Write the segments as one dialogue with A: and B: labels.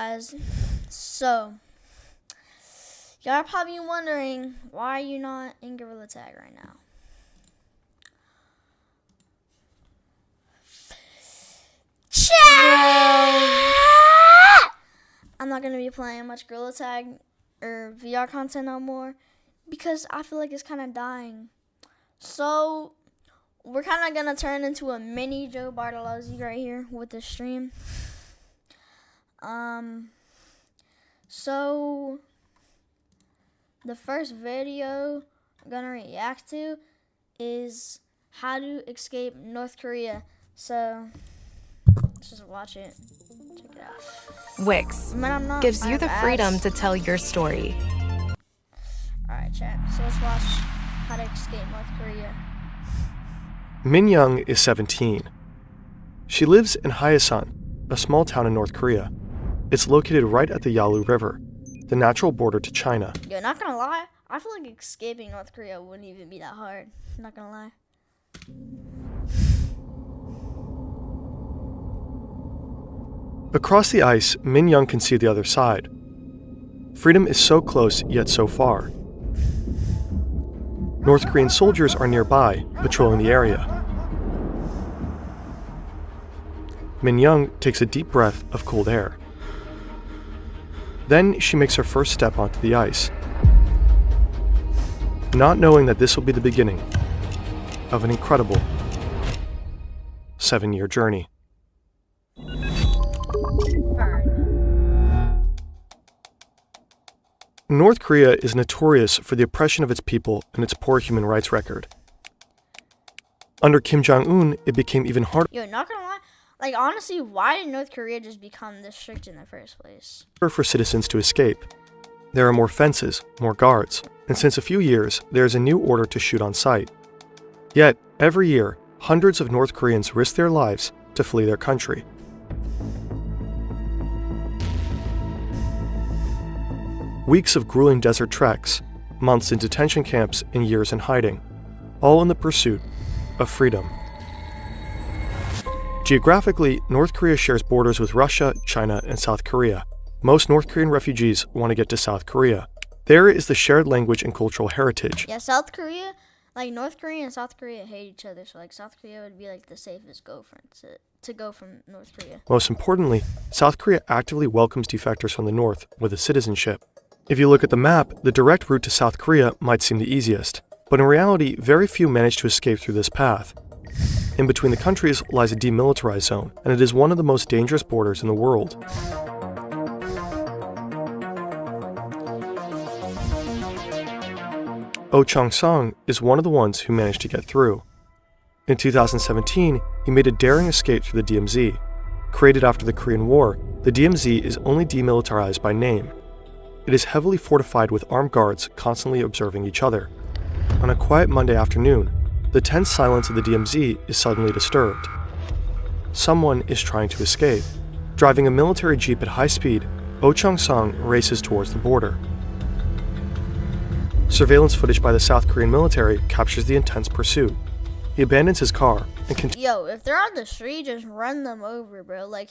A: guys. So, y'all are probably wondering, why are you not in Gorilla Tag right now? Chat! I'm not going to be playing much Gorilla Tag or VR content no more because I feel like it's kind of dying. So, we're kind of going to turn into a mini Joe Bartolozzi right here with the stream. So the first video I'm gonna react to is how to escape North Korea. So let's just watch it. Check it out.
B: Wix gives you the freedom to tell your story.
A: Alright, chat. So let's watch how to escape North Korea.
C: Min Young is 17. She lives in Hyesan, a small town in North Korea. It's located right at the Yalu River, the natural border to China.
A: Yo, not gonna lie, I feel like escaping North Korea wouldn't even be that hard. Not gonna lie.
C: Across the ice, Min Young can see the other side. Freedom is so close, yet so far. North Korean soldiers are nearby, patrolling the area. Min Young takes a deep breath of cold air. Then she makes her first step onto the ice, not knowing that this will be the beginning of an incredible 7-year journey. North Korea is notorious for the oppression of its people and its poor human rights record. Under Kim Jong-un, it became even harder.
A: Yo, not gonna lie. Like, honestly, why did North Korea just become this strict in the first place?
C: For citizens to escape. There are more fences, more guards, and since a few years, there is a new order to shoot on sight. Yet, every year, hundreds of North Koreans risk their lives to flee their country. Weeks of grueling desert treks, months in detention camps, and years in hiding, all in the pursuit of freedom. Geographically, North Korea shares borders with Russia, China, and South Korea. Most North Korean refugees want to get to South Korea. There is the shared language and cultural heritage.
A: Yeah, South Korea, like North Korea and South Korea hate each other, so like South Korea would be like the safest to go from North Korea.
C: Most importantly, South Korea actively welcomes defectors from the north with a citizenship. If you look at the map, the direct route to South Korea might seem the easiest, but in reality, very few manage to escape through this path. In between the countries lies a demilitarized zone, and it is one of the most dangerous borders in the world. Oh Chong-sung is one of the ones who managed to get through. In 2017, he made a daring escape through the DMZ. Created after the Korean War, the DMZ is only demilitarized by name. It is heavily fortified with armed guards constantly observing each other. On a quiet Monday afternoon, the tense silence of the DMZ is suddenly disturbed. Someone is trying to escape. Driving a military jeep at high speed, Oh Chong-sung races towards the border. Surveillance footage by the South Korean military captures the intense pursuit. He abandons his car and continues.
A: Yo, if they're on the street, just run them over, bro. Like,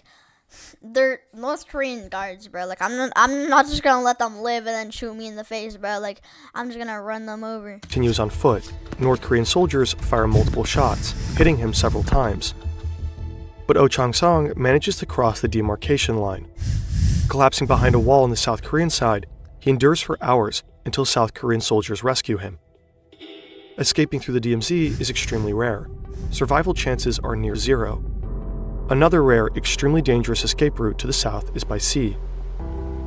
A: they're North Korean guards, bro. Like, I'm not just gonna let them live and then shoot me in the face, bro. Like, I'm just gonna run them over.
C: Continues on foot. North Korean soldiers fire multiple shots, hitting him several times. But Oh Chong-sung manages to cross the demarcation line. Collapsing behind a wall on the South Korean side, he endures for hours until South Korean soldiers rescue him. Escaping through the DMZ is extremely rare. Survival chances are near zero. Another rare, extremely dangerous escape route to the south is by sea.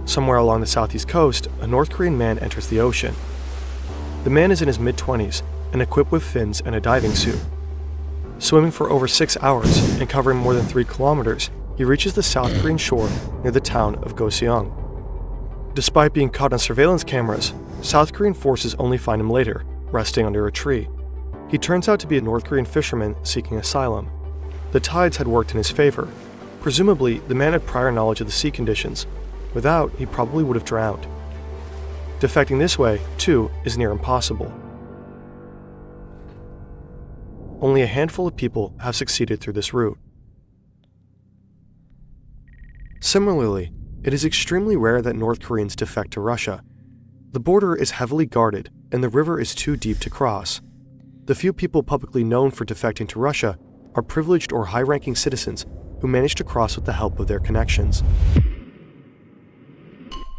C: Somewhere along the southeast coast, a North Korean man enters the ocean. The man is in his mid-20s and equipped with fins and a diving suit. Swimming for over 6 hours and covering more than 3 kilometers, he reaches the South Korean shore near the town of Goseong. Despite being caught on surveillance cameras, South Korean forces only find him later, resting under a tree. He turns out to be a North Korean fisherman seeking asylum. The tides had worked in his favor. Presumably, the man had prior knowledge of the sea conditions. Without, he probably would have drowned. Defecting this way, too, is near impossible. Only a handful of people have succeeded through this route. Similarly, It is extremely rare that North Koreans defect to Russia. The border is heavily guarded, and the river is too deep to cross. The few people publicly known for defecting to Russia are privileged or high-ranking citizens who manage to cross with the help of their connections.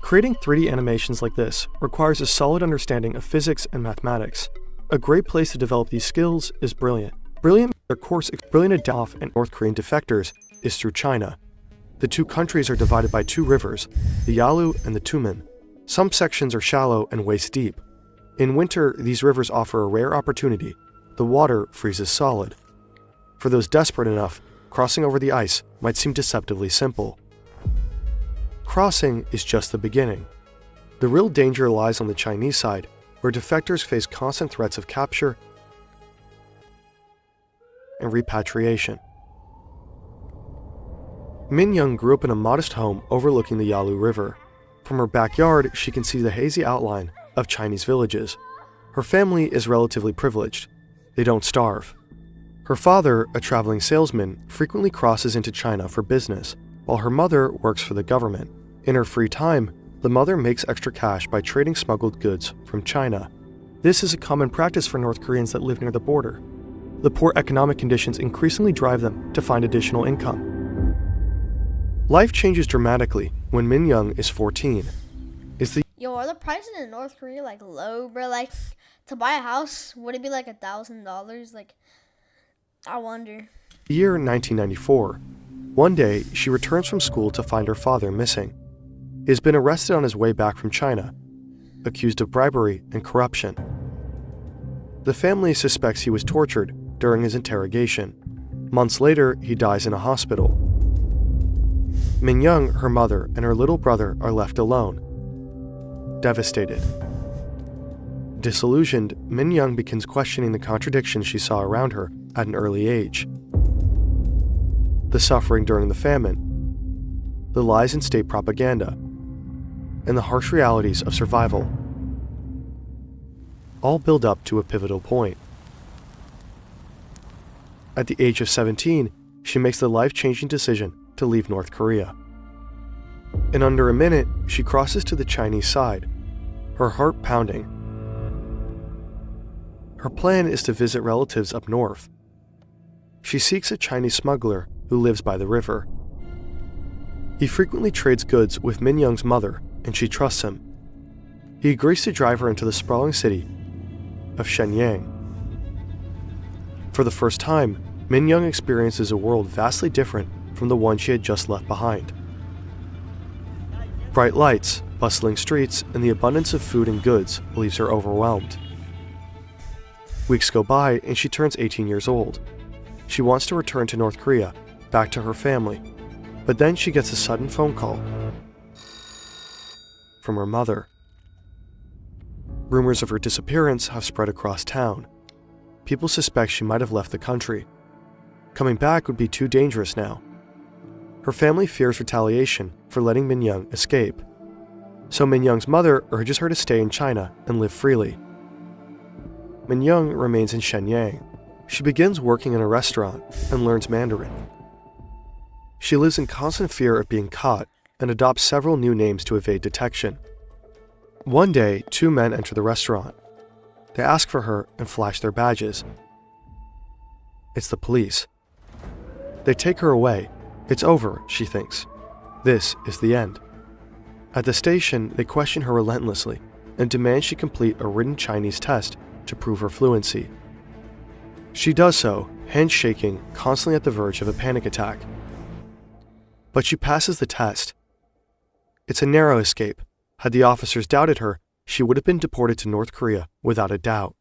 C: Creating 3D animations like this requires a solid understanding of physics and mathematics. A great place to develop these skills is Brilliant. Brilliant off and North Korean defectors is through China. The two countries are divided by two rivers, the Yalu and the Tumen. Some sections are shallow and waist-deep. In winter, these rivers offer a rare opportunity. The water freezes solid. For those desperate enough, crossing over the ice might seem deceptively simple. Crossing is just the beginning. The real danger lies on the Chinese side, where defectors face constant threats of capture and repatriation. Min Young grew up in a modest home overlooking the Yalu River. From her backyard, she can see the hazy outline of Chinese villages. Her family is relatively privileged. They don't starve. Her father, a traveling salesman, frequently crosses into China for business, while her mother works for the government. In her free time, the mother makes extra cash by trading smuggled goods from China. This is a common practice for North Koreans that live near the border. The poor economic conditions increasingly drive them to find additional income. Life changes dramatically when Min Young is 14.
A: Yo, are the prices in North Korea like low, bro? Like, to buy a house, would it be like $1,000? Like, I wonder.
C: The year 1994. One day, she returns from school to find her father missing. He has been arrested on his way back from China, accused of bribery and corruption. The family suspects he was tortured during his interrogation. Months later, he dies in a hospital. Min Young, her mother, and her little brother are left alone, devastated. Disillusioned, Min Young begins questioning the contradictions she saw around her at an early age. The suffering during the famine, the lies in state propaganda, and the harsh realities of survival all build up to a pivotal point. At the age of 17, she makes the life-changing decision to leave North Korea. In under a minute, she crosses to the Chinese side, her heart pounding. Her plan is to visit relatives up north. She seeks a Chinese smuggler who lives by the river. He frequently trades goods with Min Young's mother, and she trusts him. He agrees to drive her into the sprawling city of Shenyang. For the first time, Min Young experiences a world vastly different from the one she had just left behind. Bright lights, bustling streets, and the abundance of food and goods leaves her overwhelmed. Weeks go by and she turns 18 years old. She wants to return to North Korea, back to her family, but then she gets a sudden phone call from her mother. Rumors of her disappearance have spread across town. People suspect she might have left the country. Coming back would be too dangerous now. Her family fears retaliation for letting Min Young escape. So Min Young's mother urges her to stay in China and live freely. Min Young remains in Shenyang. She begins working in a restaurant and learns Mandarin. She lives in constant fear of being caught and adopts several new names to evade detection. One day, two men enter the restaurant. They ask for her and flash their badges. It's the police. They take her away. It's over, she thinks. This is the end. At the station, they question her relentlessly and demand she complete a written Chinese test to prove her fluency. She does so, hands shaking, constantly at the verge of a panic attack. But she passes the test. It's a narrow escape. Had the officers doubted her, she would have been deported to North Korea without a doubt.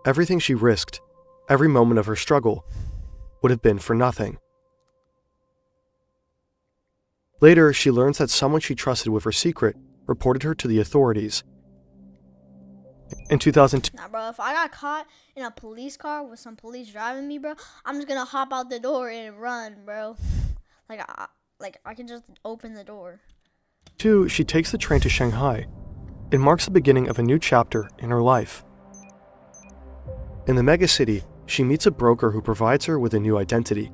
C: Everything she risked, every moment of her struggle, would have been for nothing. Later, she learns that someone she trusted with her secret reported her to the authorities. In 2002,
A: Nah, bro, if I got caught in a police car with some police driving me, bro, I'm just gonna hop out the door and run, bro. I can just open the door.
C: she takes the train to Shanghai. It marks the beginning of a new chapter in her life. In the megacity, she meets a broker who provides her with a new identity.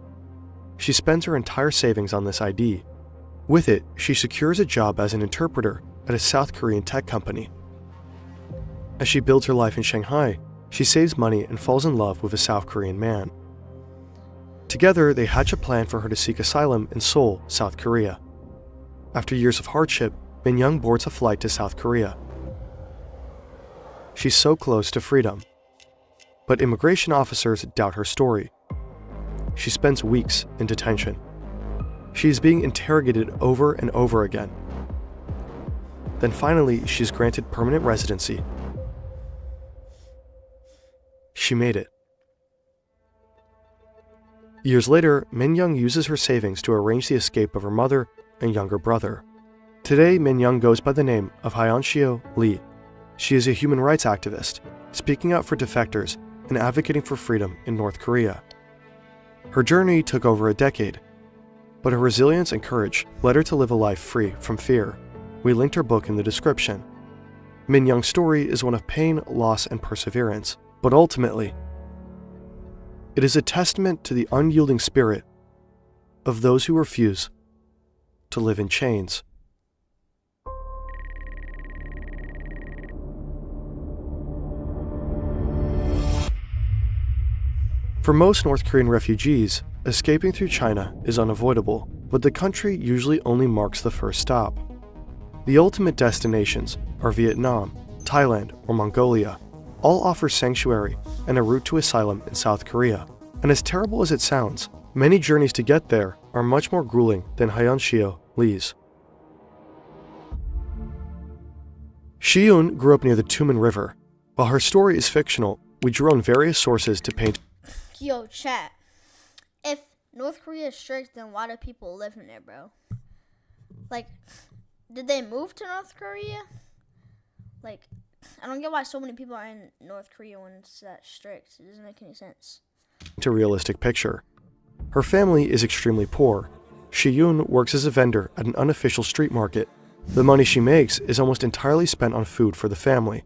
C: She spends her entire savings on this ID, With it, she secures a job as an interpreter at a South Korean tech company. As she builds her life in Shanghai, she saves money and falls in love with a South Korean man. Together, they hatch a plan for her to seek asylum in Seoul, South Korea. After years of hardship, Min-young boards a flight to South Korea. She's so close to freedom. But immigration officers doubt her story. She spends weeks in detention. She is being interrogated over and over again. Then finally, she's granted permanent residency. She made it. Years later, Min-young uses her savings to arrange the escape of her mother and younger brother. Today, Min-young goes by the name of Hyunshio Lee. She is a human rights activist, speaking out for defectors and advocating for freedom in North Korea. Her journey took over a decade, but her resilience and courage led her to live a life free from fear. We linked her book in the description. Min-young's story is one of pain, loss, and perseverance, but ultimately, it is a testament to the unyielding spirit of those who refuse to live in chains. For most North Korean refugees, escaping through China is unavoidable, but the country usually only marks the first stop. The ultimate destinations are Vietnam, Thailand, or Mongolia. All offer sanctuary and a route to asylum in South Korea. And as terrible as it sounds, many journeys to get there are much more grueling than Hyunshio Lee's. Shiyun grew up near the Tumen River. While her story is fictional, we drew on various sources to paint.
A: Yo, chat. If North Korea is strict, then why do people live in there, bro? Like, did they move to North Korea? Like, I don't get why so many people are in North Korea when it's that strict. It doesn't make any sense.
C: A realistic picture. Her family is extremely poor. Shiyun works as a vendor at an unofficial street market. The money she makes is almost entirely spent on food for the family.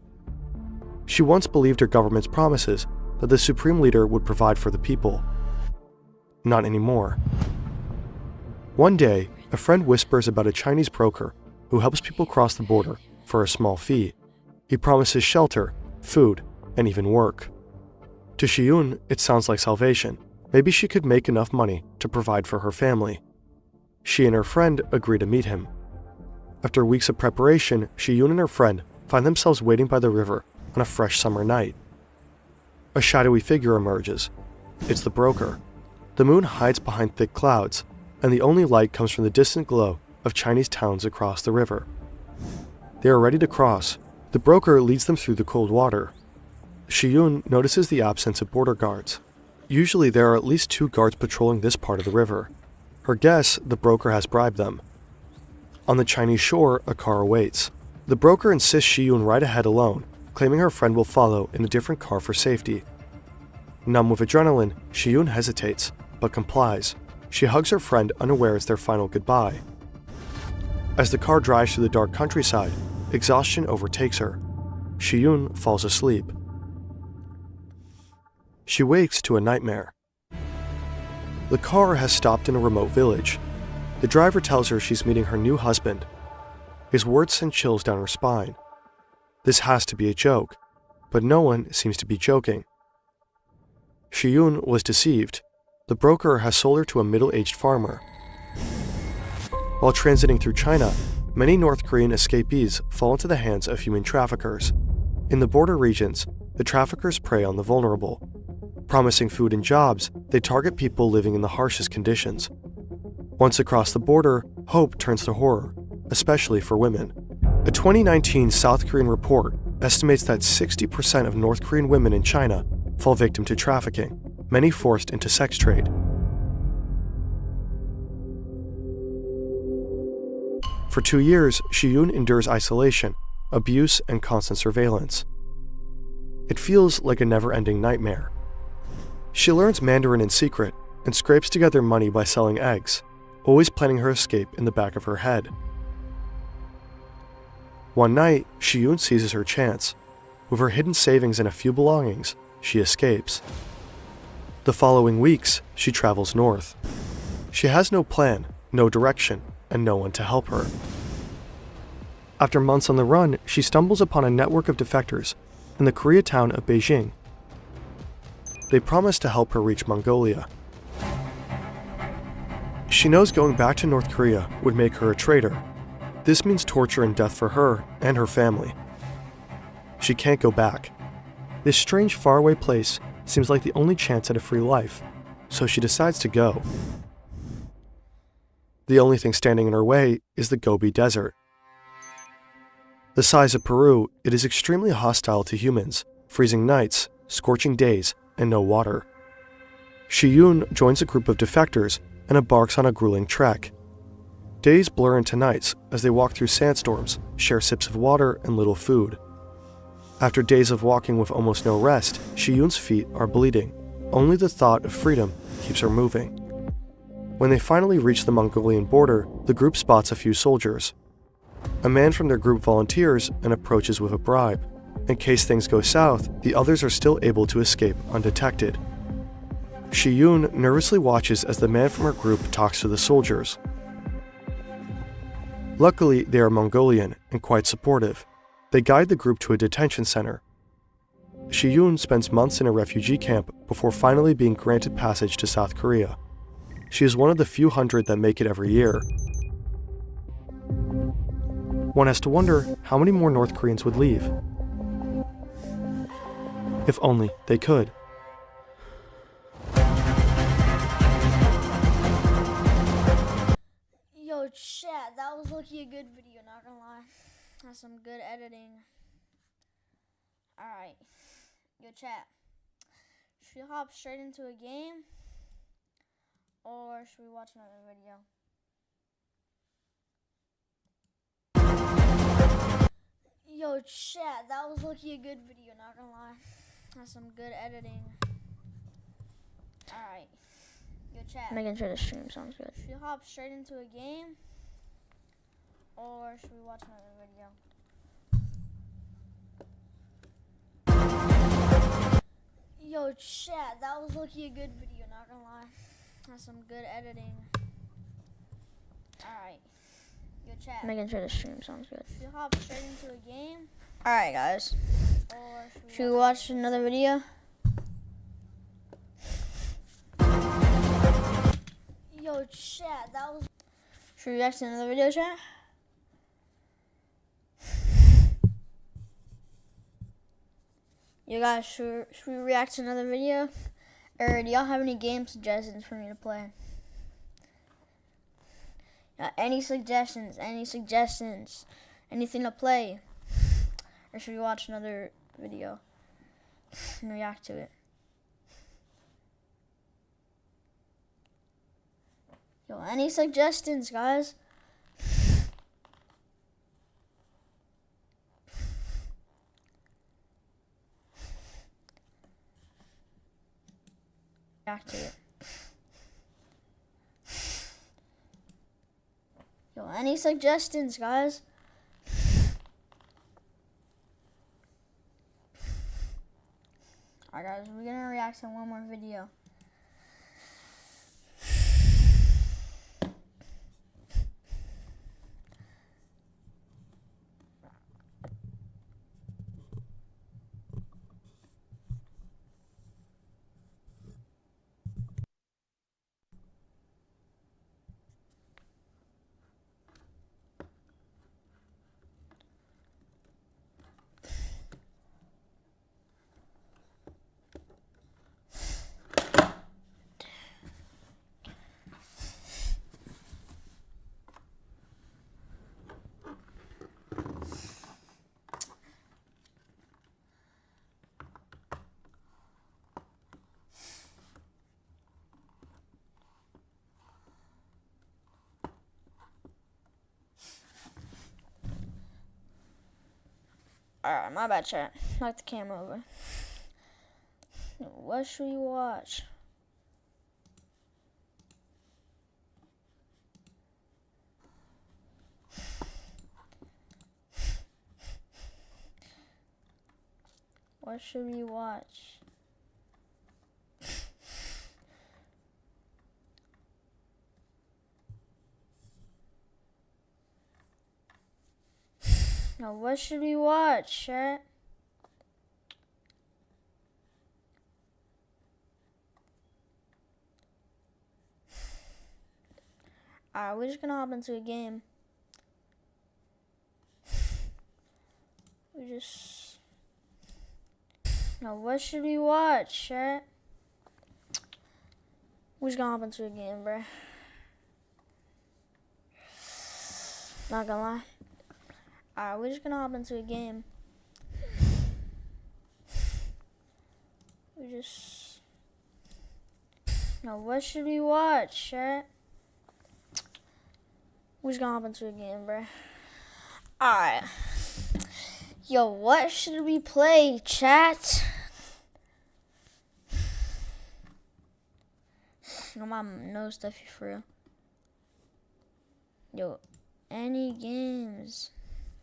C: She once believed her government's promises that the supreme leader would provide for the people. Not anymore. One day, a friend whispers about a Chinese broker who helps people cross the border for a small fee. He promises shelter, food, and even work. To Shiyun, it sounds like salvation. Maybe she could make enough money to provide for her family. She and her friend agree to meet him. After weeks of preparation, Shiyun and her friend find themselves waiting by the river on a fresh summer night. A shadowy figure emerges. It's the broker. The moon hides behind thick clouds, and the only light comes from the distant glow of Chinese towns across the river. They are ready to cross. The broker leads them through the cold water. Shiyun notices the absence of border guards. Usually there are at least 2 guards patrolling this part of the river. Her guess, the broker has bribed them. On the Chinese shore, a car awaits. The broker insists Shiyun ride ahead alone, claiming her friend will follow in a different car for safety. Numb with adrenaline, Shiyun hesitates, but complies. She hugs her friend, unaware it's their final goodbye. As the car drives through the dark countryside, exhaustion overtakes her. Shiyun falls asleep. She wakes to a nightmare. The car has stopped in a remote village. The driver tells her she's meeting her new husband. His words send chills down her spine. This has to be a joke, but no one seems to be joking. Shiyun was deceived. The broker has sold her to a middle-aged farmer. While transiting through China, many North Korean escapees fall into the hands of human traffickers. In the border regions, the traffickers prey on the vulnerable. Promising food and jobs, they target people living in the harshest conditions. Once across the border, hope turns to horror, especially for women. A 2019 South Korean report estimates that 60% of North Korean women in China fall victim to trafficking, many forced into sex trade. For 2 years, Shiyun endures isolation, abuse, and constant surveillance. It feels like a never-ending nightmare. She learns Mandarin in secret and scrapes together money by selling eggs, always planning her escape in the back of her head. One night, Shiyun seizes her chance. With her hidden savings and a few belongings, she escapes. The following weeks, she travels north. She has no plan, no direction, and no one to help her. After months on the run, she stumbles upon a network of defectors in the Korea town of Beijing. They promise to help her reach Mongolia. She knows going back to North Korea would make her a traitor. This means torture and death for her and her family. She can't go back. This strange faraway place seems like the only chance at a free life, so she decides to go. The only thing standing in her way is the Gobi Desert. The size of Peru, it is extremely hostile to humans, freezing nights, scorching days, and no water. Shiyun joins a group of defectors and embarks on a grueling trek. Days blur into nights as they walk through sandstorms, share sips of water and little food. After days of walking with almost no rest, Shiyun's feet are bleeding. Only the thought of freedom keeps her moving. When they finally reach the Mongolian border, the group spots a few soldiers. A man from their group volunteers and approaches with a bribe. In case things go south, the others are still able to escape undetected. Shiyun nervously watches as the man from her group talks to the soldiers. Luckily, they are Mongolian and quite supportive. They guide the group to a detention center. Shiyun spends months in a refugee camp before finally being granted passage to South Korea. She is one of the few hundred that make it every year. One has to wonder how many more North Koreans would leave. If only they could.
A: Yo, chat, that was lucky a good video, not gonna lie. That's some good editing. Alright. Yo, chat. Should we hop straight into a game? Or should we watch another video? Yo, chat, that was lucky a good video, not gonna lie. That's some good editing. Alright. Yo, chat. Making sure the stream sounds good. Should we hop straight into a game? Or should we watch another video? Yo, chat, that was lucky a good video, not gonna lie. That's some good editing. Alright. Yo, chat. Making sure the stream sounds good. Should we hop straight into a game? Alright, guys. Or should we watch another video? Yo, chat, that was... Should we react to another video, chat? You guys, should we react to another video? Or do y'all have any game suggestions for me to play? Any suggestions? Anything to play? Or should we watch another video and react to it? Yo, any suggestions, guys? React to it. Yo, any suggestions, guys? Alright, guys, we're gonna react to one more video. Alright, my bad, chat. Knock the camera over. What should we watch? What should we watch? Now, what should we watch, chat? Alright, we're just gonna hop into a game. Now, what should we watch, chat? We're just gonna hop into a game, bruh. Not gonna lie. Alright, we're just gonna hop into a game. Now, what should we watch, chat? We're just gonna hop into a game, bruh. Alright. Yo, what should we play, chat? My nose stuffy for real. Yo, any games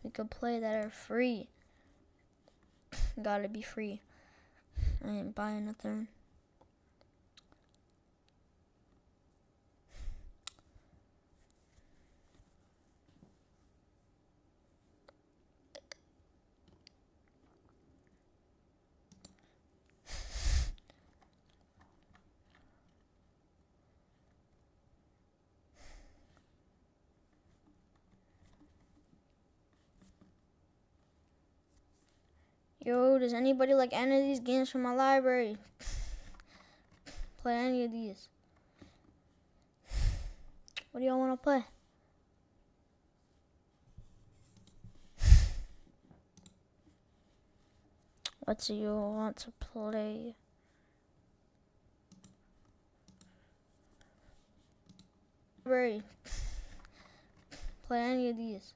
A: we could play that are free. Gotta be free. I ain't buying nothing. Yo, does anybody like any of these games from my library? Play any of these. What do y'all want to play? What do you want to play? Library. Play any of these.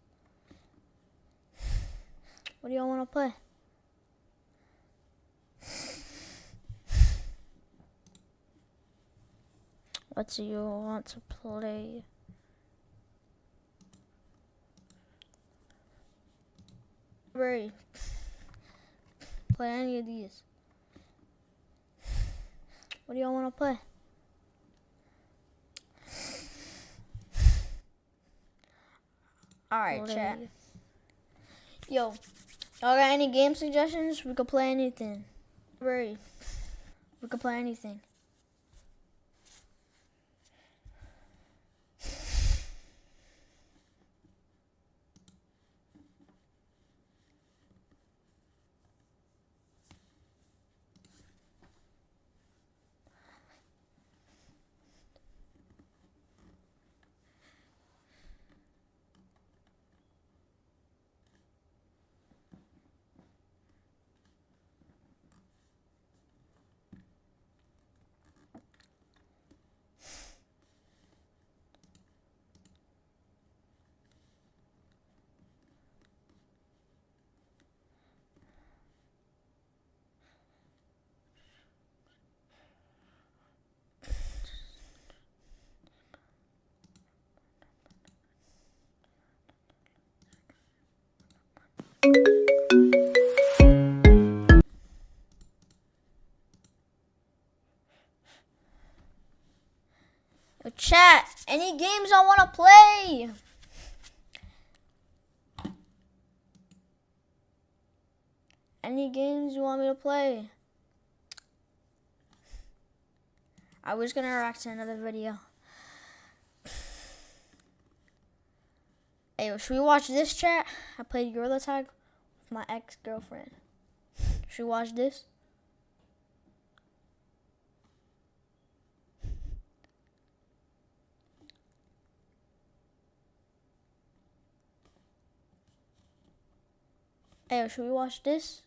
A: What do y'all want to play? What do you want to play? Library. Play any of these. What do y'all want to play? Alright, chat. Yo, y'all got any game suggestions? We could play anything. Library. We could play anything. Yo, chat, any games I want to play? Any games you want me to play? I was gonna react to another video. Hey, should we watch this, chat? I played Gorilla Tag with my ex-girlfriend. Should we watch this? Hey, should we watch this?